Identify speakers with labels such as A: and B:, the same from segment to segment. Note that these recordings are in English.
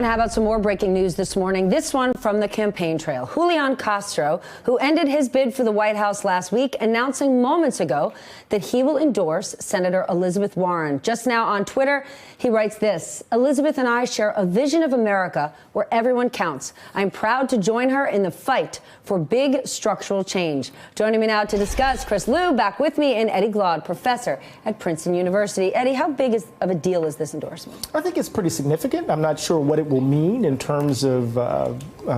A: How about some more breaking news this morning? This one from the campaign trail. Julián Castro, who ended his bid for the White House last week, announcing moments ago that he will endorse Senator Elizabeth Warren. Just now on Twitter, he writes this: Elizabeth and I share a vision of America where everyone counts. I'm proud to join her in the fight for big structural change. Joining me now to discuss, Chris Lu, back with me, and Eddie Glaude, professor at Princeton University. Eddie, how big of a deal is this endorsement?
B: I think it's pretty significant. I'm not sure what it will mean in terms of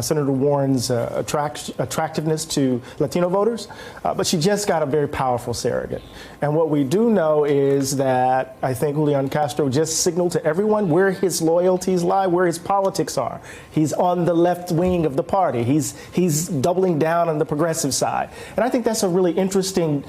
B: Senator Warren's attractiveness to Latino voters, but she just got a very powerful surrogate. And what we do know is that I think Julián Castro just signaled to everyone where his loyalties lie, where his politics are. He's on the left wing of the party. He's doubling down on the progressive side. And I think that's a really interesting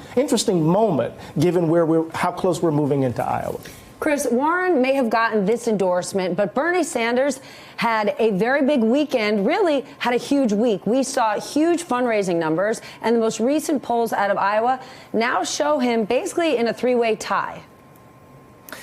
B: moment, given how close we're moving into Iowa.
A: Chris, Warren may have gotten this endorsement, but Bernie Sanders had a very big weekend, really had a huge week. We saw huge fundraising numbers, and the most recent polls out of Iowa now show him basically in a three-way tie.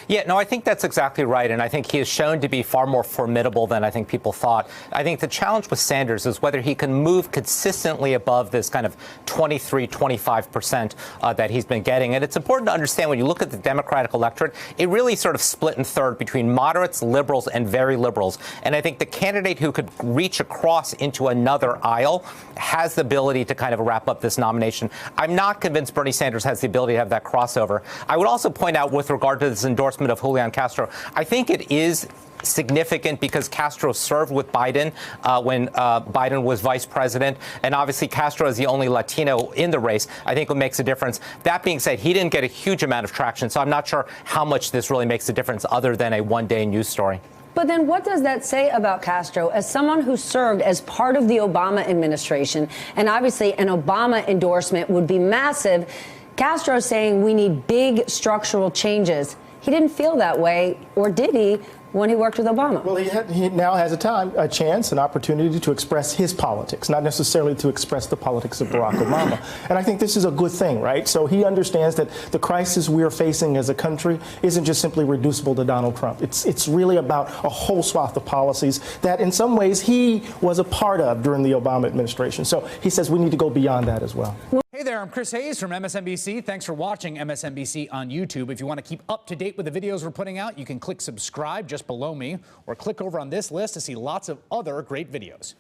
C: Yeah, no, I think that's exactly right. And I think he has shown to be far more formidable than I think people thought. I think the challenge with Sanders is whether he can move consistently above this kind of 23, 25% that he's been getting. And it's important to understand when you look at the Democratic electorate, it really sort of split in third between moderates, liberals, and very liberals. And I think the candidate who could reach across into another aisle has the ability to kind of wrap up this nomination. I'm not convinced Bernie Sanders has the ability to have that crossover. I would also point out with regard to this endorsement of Julián Castro, I think it is significant because Castro served with Biden when Biden was vice president. And obviously, Castro is the only Latino in the race. I think it makes a difference. That being said, he didn't get a huge amount of traction, so I'm not sure how much this really makes a difference other than a one-day news story.
A: But then what does that say about Castro as someone who served as part of the Obama administration? And obviously, an Obama endorsement would be massive. Castro saying we need big structural changes. He didn't feel that way, or did he, when he worked with Obama?
B: Well, he now has a chance, an opportunity to express his politics, not necessarily to express the politics of Barack Obama. And I think this is a good thing, right? So he understands that the crisis we are facing as a country isn't just simply reducible to Donald Trump. It's really about a whole swath of policies that in some ways he was a part of during the Obama administration. So he says we need to go beyond that as well.
D: Hey there, I'm Chris Hayes from MSNBC. Thanks for watching MSNBC on YouTube. If you want to keep up to date with the videos we're putting out, you can click subscribe just below me or click over on this list to see lots of other great videos.